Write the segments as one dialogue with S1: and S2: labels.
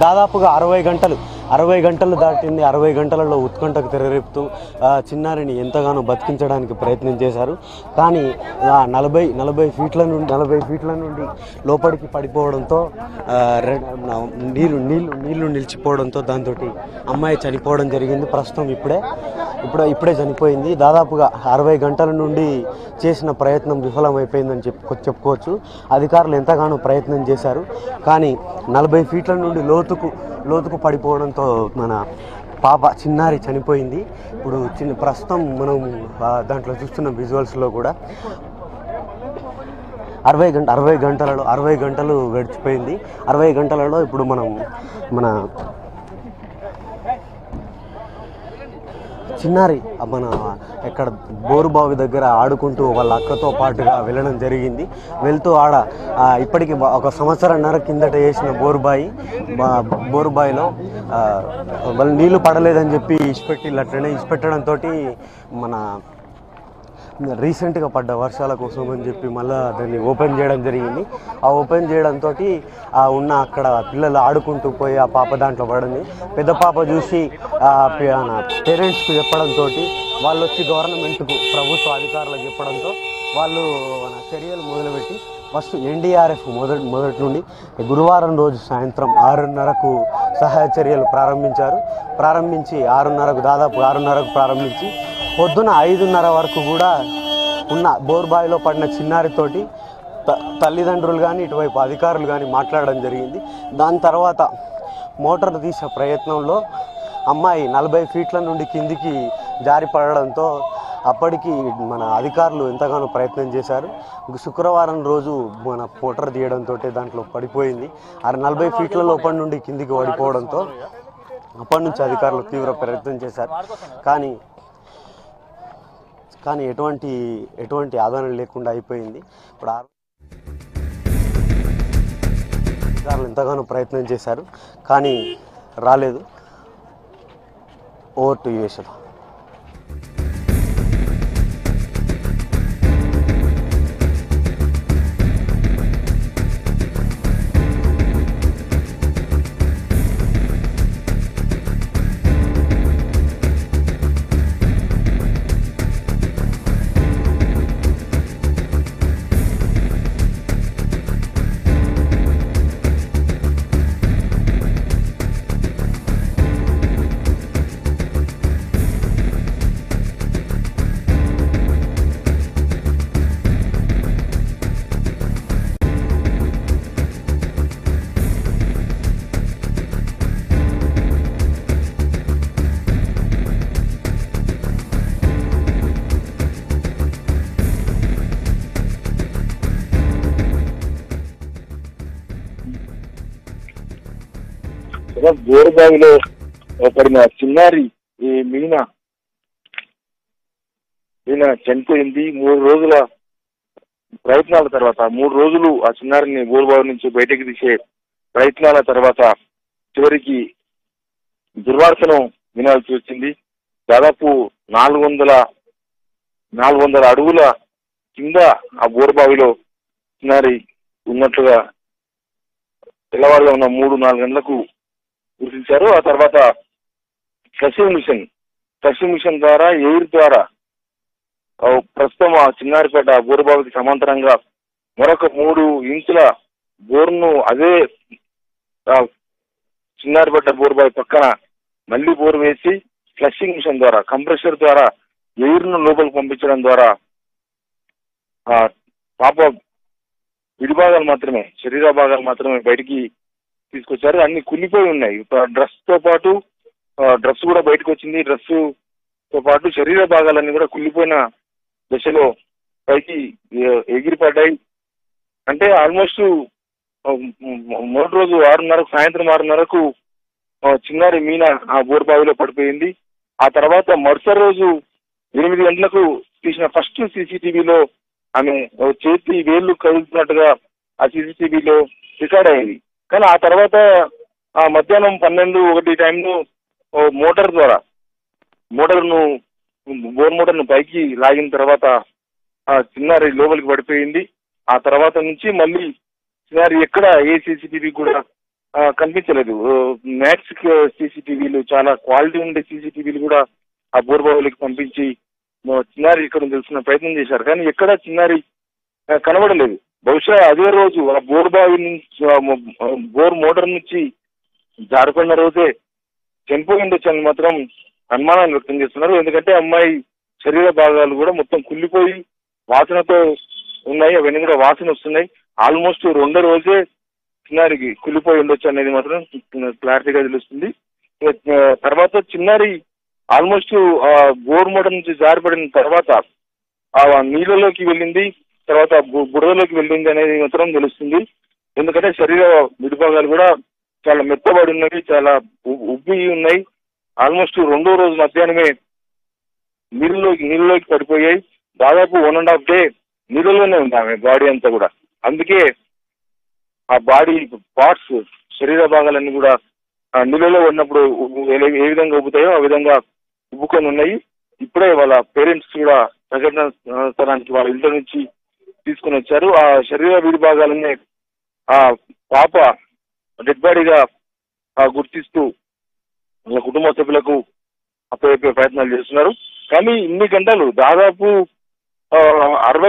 S1: దాదాపుగా 60 గంటలు దాటింది. 60 గంటలలో ఉత్కంఠకు తెరరేపుతూ చిన్నారిని ఎంతగానో బతికించడానికి ప్రయత్నం చేశారు. కానీ 40 ఫీట్ల నుండి లోపలికి పడిపోవడంతో నీళ్లు నిలిచిపోవడంతో దాంతో అమ్మాయి చనిపోవడం జరిగింది. ప్రస్తుతం ఇప్పుడే చనిపోయింది. దాదాపుగా 60 గంటల నుండి చేసిన ప్రయత్నం విఫలమైపోయిందని చెప్పుకోవచ్చు. అధికారులు ఎంతగానో ప్రయత్నం చేశారు. కానీ 40 ఫీట్ల నుండి లోతుకు పడిపోవడంతో మన పాప చిన్నారి చనిపోయింది. ఇప్పుడు ప్రస్తుతం మనం దాంట్లో చూస్తున్న విజువల్స్లో కూడా 60 గంటలు గడిచిపోయింది. 60 గంటలలో ఇప్పుడు మన చిన్నారి ఎక్కడ బోరుబావి దగ్గర ఆడుకుంటూ వాళ్ళ అక్కతో పాటుగా వెళ్ళడం జరిగింది. వెళ్తూ ఇప్పటికి 1 సంవత్సరంన్నర కిందట వేసిన బోరుబావిలో వాళ్ళు నీళ్లు పడలేదని చెప్పి ఇష్టపెట్టడంతో మన రీసెంట్గా పడ్డ వర్షాల కోసం అని చెప్పి మళ్ళీ దాన్ని ఓపెన్ చేయడం జరిగింది. ఆ ఓపెన్ చేయడంతో ఉన్న అక్కడ పిల్లలు ఆడుకుంటూ పోయి ఆ పాప దాంట్లో పడింది. పెద్ద పాప చూసి పేరెంట్స్కు చెప్పడంతో వాళ్ళు వచ్చి గవర్నమెంట్కు ప్రభుత్వ అధికారులకు చెప్పడంతో వాళ్ళు చర్యలు మొదలుపెట్టి ఫస్ట్ ఎన్డీఆర్ఎఫ్ మొదటి నుండి గురువారం రోజు సాయంత్రం 6:30కు సహాయ చర్యలు ప్రారంభించి దాదాపు 6:30కు ప్రారంభించి పొద్దున 5:30 వరకు కూడా ఉన్న బోర్బావిలో పడిన చిన్నారితోటి తల్లిదండ్రులు కానీ ఇటువైపు అధికారులు కానీ మాట్లాడడం జరిగింది. దాని తర్వాత మోటార్ తీసే ప్రయత్నంలో అమ్మాయి 40 ఫీట్ల నుండి కిందికి జారి పడడంతో అప్పటికి మన అధికారులు ఎంతగానో ప్రయత్నం చేశారు. శుక్రవారం రోజు మన మోటార్ తీయడంతో దాంట్లో పడిపోయింది. 40 ఫీట్ల లోపల నుండి కిందికి పడిపోవడంతో అప్పటి నుంచి అధికారులు తీవ్ర ప్రయత్నం చేశారు. కానీ ఎటువంటి ఆదరణ లేకుండా అయిపోయింది. ఇప్పుడు అధికారులు ఎంతగానో ప్రయత్నం చేశారు కానీ రాలేదు. Over to you.
S2: బోరుబావిలో పడిన చిన్నారి మీనా చనిపోయింది. 3 రోజుల ప్రయత్నాల తర్వాత 3 రోజులు ఆ చిన్నారిని బోరుబావి నుంచి బయటకు తీసే ప్రయత్నాల తర్వాత చివరికి దుర్వార్తను వినాల్సి వచ్చింది. దాదాపు 400 అడుగుల కింద ఆ బోరుబావిలో చిన్నారి ఉన్నట్లుగా తెల్లవారుగా ఉన్న 3-4 గంటలకు గుర్తించారు. ఆ తర్వాత ఫ్లషింగ్ మిషన్ ద్వారా ఎయిర్ ద్వారా ప్రస్తుతం ఆ చిన్నారిపేట బోరుబావికి సమాంతరంగా మరొక 3 ఇంచుల బోర్ను అదే చిన్నారిపేట బోరుబావి పక్కన మళ్లీ బోరు వేసి ఫ్లషింగ్ మిషన్ ద్వారా కంప్రెషర్ ద్వారా ఎయిర్ను లోపలికి పంపించడం ద్వారా పాప విడిభాగాలు మాత్రమే, శరీర భాగాలు మాత్రమే బయటికి తీసుకొచ్చారు. అన్ని కుళ్ళిపోయి ఉన్నాయి. డ్రెస్ కూడా బయటకు వచ్చింది. డ్రెస్సుతో పాటు శరీర భాగాలన్నీ కూడా కుళ్ళిపోయిన దశలో పైకి ఎగిరిపడ్డాయి. అంటే ఆల్మోస్ట్ మొదటి రోజు 6:30 సాయంత్రం 6:30కు చిన్నారి మీనా ఆ బోరుబావిలో పడిపోయింది. ఆ తర్వాత మరుసటి రోజు 8 గంటలకు తీసిన ఫస్ట్ సీసీటీవీలో ఆమె చేతి వేళ్లు కదులుతున్నట్టుగా ఆ సీసీటీవీలో రికార్డ్ అయింది. కానీ ఆ తర్వాత మధ్యాహ్నం 12-1 టైంలో బోర్ మోటార్ను పైకి లాగిన తర్వాత ఆ చిన్నారి లోపలికి పడిపోయింది. ఆ తర్వాత నుంచి మళ్ళీ చిన్నారి ఎక్కడ ఏ సీసీటీవీ కూడా కనిపించలేదు. మ్యాక్స్ సీసీటీవీలు, చాలా క్వాలిటీ ఉండే సీసీటీవీలు కూడా ఆ బోర్బావులకి పంపించి చిన్నారి ఇక్కడ తెలుసుకున్న ప్రయత్నం చేశారు. కానీ ఎక్కడ చిన్నారి కనబడలేదు. బహుశా అదే రోజు ఆ బోర్బావి నుంచి బోర్ మోటార్ నుంచి జారిపడిన రోజే చనిపోయి ఉండొచ్చు అని మాత్రం అనుమానాలు వ్యక్తం చేస్తున్నారు. ఎందుకంటే అమ్మాయి శరీర భాగాలు కూడా మొత్తం కుళ్ళిపోయి వాసనతో ఉన్నాయి. అవన్నీ కూడా వాసన వస్తున్నాయి. ఆల్మోస్ట్ రెండో రోజే చిన్నారికి కుళ్ళిపోయి ఉండొచ్చు అనేది మాత్రం క్లారిటీగా తెలుస్తుంది. తర్వాత చిన్నారి ఆల్మోస్ట్ బోర్ మోటార్ నుంచి జారిపడిన తర్వాత ఆ నీళ్ళలోకి వెళ్ళింది, తర్వాత బురదలోకి వెళ్ళింది అనేది మాత్రం తెలుస్తుంది. ఎందుకంటే శరీర విడిభాగాలు కూడా చాలా మెత్తబడి ఉన్నవి, చాలా ఉబ్బి ఉన్నాయి. ఆల్మోస్ట్ రెండో రోజు మధ్యాహ్నమే నీళ్ళలోకి పడిపోయాయి. దాదాపు 1.5 డే నీళ్ళలోనే ఉంది ఆమె బాడీ అంతా కూడా. అందుకే ఆ బాడీ పార్ట్స్, శరీర భాగాలన్నీ కూడా నీళ్ళలో ఉన్నప్పుడు ఏ విధంగా ఉబ్బుతాయో ఆ విధంగా ఉబ్బుకొని ఉన్నాయి. ఇప్పుడే వాళ్ళ పేరెంట్స్ కూడా ప్రకటన స్థలానికి వాళ్ళ ఇంట్లో నుంచి తీసుకుని వచ్చారు. ఆ శరీర విడిభాగాలనే ఆ పాప డెడ్ బాడీగా గుర్తిస్తూ వాళ్ళ కుటుంబ సభ్యులకు అప్పచెప్పే ప్రయత్నాలు చేస్తున్నారు. కానీ ఇన్ని గంటలు, దాదాపు 60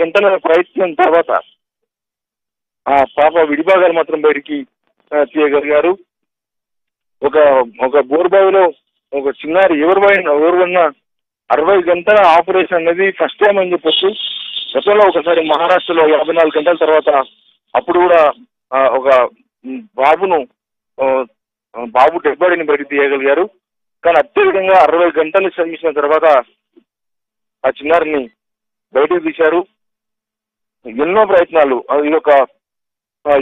S2: గంటల ప్రయత్నం తర్వాత ఆ పాప విడిభాగాలు మాత్రం బయటికి తీయగలిగారు. ఒక బోర్బావిలో ఒక చిన్నారి ఎవరివన్నా 60 గంటల ఆపరేషన్ అనేది ఫస్ట్ టైం అని చెప్పొచ్చు. గతంలో ఒకసారి మహారాష్ట్రలో 54 గంటల తర్వాత అప్పుడు కూడా ఒక బాబు డెడ్ బాడీని బయటకు తీయగలిగారు. కానీ అత్యధికంగా 60 గంటలు శ్రమించిన తర్వాత ఆ చిన్నారిని బయటకు తీశారు. ఎన్నో ప్రయత్నాలు, ఇది ఒక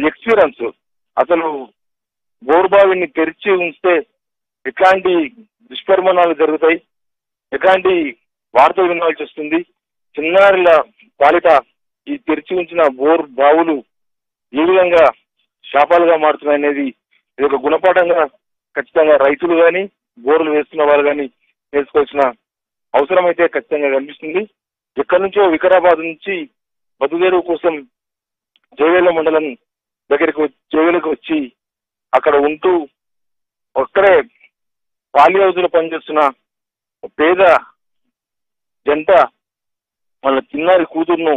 S2: ఎక్స్పీరియన్స్. అసలు బోర్బావిని తెరిచి ఉంచితే ఎట్లాంటి దుష్పరిమాణాలు జరుగుతాయి, ఎట్లాంటి వార్తలు వినాల్సి వస్తుంది, చిన్నారుల పాలిట ఈ తెరిచి ఉంచిన బోర్ బావులు ఏ విధంగా శాపాలుగా మారుతున్నాయి అనేది ఇది ఒక గుణపాఠంగా ఖచ్చితంగా రైతులు కానీ, బోర్లు వేస్తున్న వాళ్ళు కానీ నేర్చుకోవాల్సిన అవసరం అయితే ఖచ్చితంగా కనిపిస్తుంది. ఎక్కడి నుంచో వికారాబాద్ నుంచి బతుదేరు కోసం జయవేల మండలం జయవేలకు వచ్చి అక్కడ ఉంటూ అక్కడే పాలి హౌస్లో పనిచేస్తున్న పేద జంట వాళ్ళ చిన్నారి కూతురును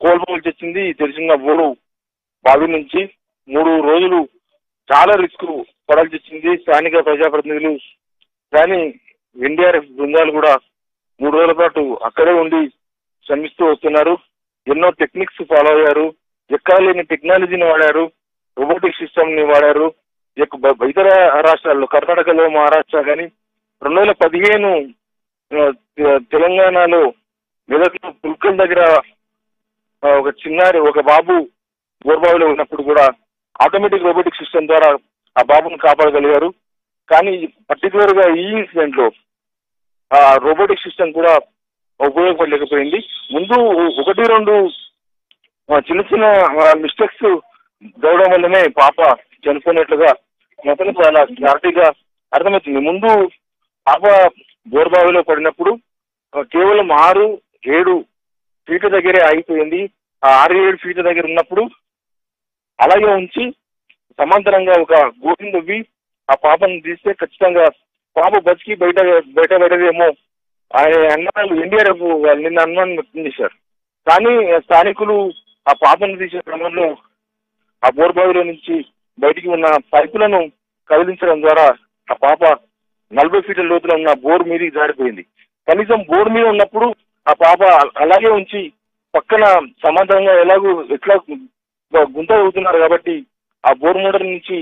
S2: కోల్పోవలసి వచ్చింది. తెలిసిన బోరు బావి నుంచి 3 రోజులు చాలా రిస్క్ పడాల్సి వచ్చింది. స్థానిక ప్రజాప్రతినిధులు కానీ ఎన్డీఆర్ఎఫ్ బృందాలు కూడా 3 రోజుల పాటు అక్కడే ఉండి శ్రమిస్తూ వస్తున్నారు. ఎన్నో టెక్నిక్స్ ఫాలో అయ్యారు. ఎక్కడ లేని టెక్నాలజీని వాడారు, రోబోటిక్ సిస్టమ్ ని వాడారు. ఇతర రాష్ట్రాల్లో, కర్ణాటకలో, మహారాష్ట్ర కానీ 2015 తెలంగాణలో మెదక్లో పుల్కల్ దగ్గర ఒక బాబు బోర్బావిలో ఉన్నప్పుడు కూడా ఆటోమేటిక్ రోబోటిక్ సిస్టమ్ ద్వారా ఆ బాబును కాపాడగలిగారు. కానీ పర్టికులర్ గా ఈ ఇన్సిడెంట్ లో ఆ రోబోటిక్ సిస్టమ్ కూడా ఉపయోగపడలేకపోయింది. ముందు 1-2 చిన్న మిస్టేక్స్ జరగడం వల్లనే పాప చనిపోయినట్లుగా మొత్తం చాలా క్లారిటీగా అర్థమవుతుంది. ముందు పాప బోర్బావిలో పడినప్పుడు కేవలం 6-7 ఫీట్ల దగ్గరే ఆగిపోయింది. ఆ 6-7 ఫీట్ల దగ్గర ఉన్నప్పుడు అలాగే ఉంచి సమాంతరంగా ఒక గోతిని తవ్వి ఆ పాపను తీస్తే ఖచ్చితంగా పాప బతికి బయటపడేదేమో ఆయన అన్నాళ్ళు ఎన్డీఆర్ఎఫ్ నిన్న అనుమానం వ్యక్తం చేశారు. కానీ స్థానికులు ఆ పాపను తీసే క్రమంలో ఆ బోర్బావిలో నుంచి బయటికి ఉన్న పైపులను కదిలించడం ద్వారా ఆ పాప 40 ఫీట్ల లోతులో ఉన్న బోర్ మీదకి జారిపోయింది. కనీసం బోర్ మీద ఉన్నప్పుడు ఆ పాప అలాగే ఉంచి పక్కన సమాంతరంగా ఎట్లా గుంత అవుతున్నారు కాబట్టి ఆ బోర్ మోటార్ నుంచి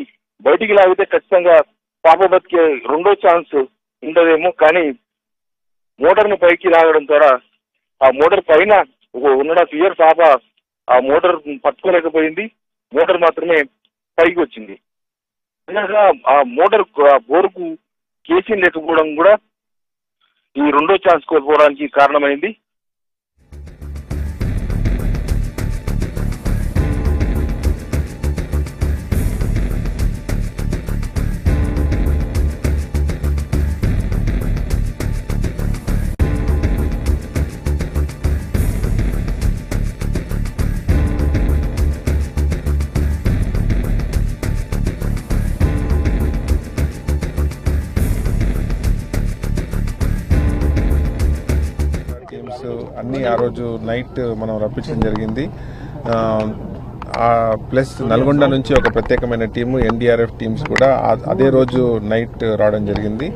S2: బయటికి లాగితే ఖచ్చితంగా పాప బతికే రెండో ఛాన్స్ ఉండదేమో. కానీ మోటార్ని పైకి లాగడం ద్వారా ఆ మోటార్ పైన 1.5 ఇయర్ పాప ఆ మోటార్ పట్టుకోలేకపోయింది. మోటార్ మాత్రమే పైకి వచ్చింది. ఆ మోటార్ బోర్కు కేసీని లేకపోవడం కూడా ఈ రెండో ఛాన్స్ కోల్పోవడానికి కారణమైంది.
S3: అన్నీ ఆ రోజు నైట్ మనం రప్పించడం జరిగింది. ప్లస్ నల్గొండ నుంచి ఒక ప్రత్యేకమైన టీము ఎన్డీఆర్ఎఫ్ టీమ్స్ కూడా అదే రోజు నైట్ రావడం జరిగింది.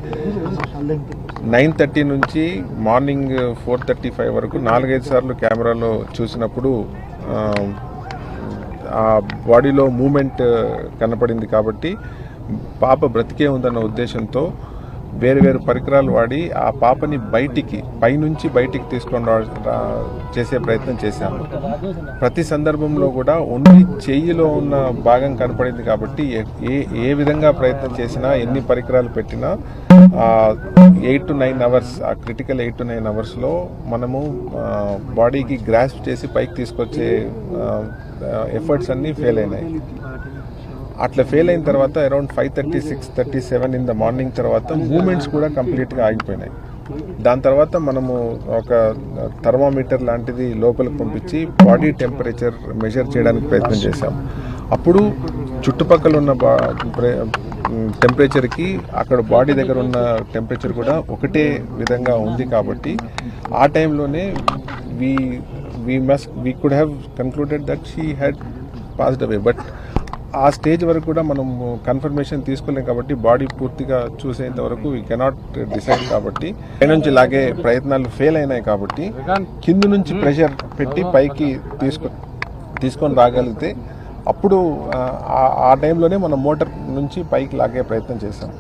S3: 9:30 నుంచి మార్నింగ్ 4:35 వరకు 4-5 సార్లు కెమెరాలో చూసినప్పుడు ఆ బాడీలో మూమెంట్ కనపడింది. కాబట్టి పాప బ్రతికే ఉందన్న ఉద్దేశంతో వేరు వేరు పరికరాలు వాడి ఆ పాపని పైనుంచి బయటికి తీసుకొని చేసే ప్రయత్నం చేశాము. ప్రతి సందర్భంలో కూడా ఓన్లీ చెయ్యిలో ఉన్న భాగం కనపడింది. కాబట్టి ఏ విధంగా ప్రయత్నం చేసినా, ఎన్ని పరికరాలు పెట్టినా 8 to 9 అవర్స్, ఆ క్రిటికల్ 8 to 9 అవర్స్లో మనము బాడీకి గ్రాస్ప్ చేసి పైకి తీసుకొచ్చే ఎఫర్ట్స్ అన్నీ ఫెయిల్ అయినాయి. అట్లా ఫెయిల్ అయిన తర్వాత అరౌండ్ 5:30, 6:37 ఇన్ ద మార్నింగ్ తర్వాత మూమెంట్స్ కూడా కంప్లీట్గా ఆగిపోయినాయి. దాని తర్వాత మనము ఒక థర్మామీటర్ లాంటిది లోపలికి పంపించి బాడీ టెంపరేచర్ మెజర్ చేయడానికి ప్రయత్నం చేశాం. అప్పుడు చుట్టుపక్కల ఉన్న టెంపరేచర్కి అక్కడ బాడీ దగ్గర ఉన్న టెంపరేచర్ కూడా ఒకటే విధంగా ఉంది. కాబట్టి ఆ టైంలోనే we could have concluded that she had passed away. But ఆ స్టేజ్ వరకు కూడా మనం కన్ఫర్మేషన్ తీసుకోలేం. కాబట్టి బాడీ పూర్తిగా చూసేంత వరకు వీ కెనాట్ డిసైడ్. కాబట్టి పై నుంచి లాగే ప్రయత్నాలు ఫెయిల్ అయినాయి. కాబట్టి కింద నుంచి ప్రెషర్ పెట్టి పైకి తీసుకొని రాగలిగితే అప్పుడు ఆ టైంలోనే మనం మోటార్ నుంచి పైకి లాగే ప్రయత్నం చేశాం.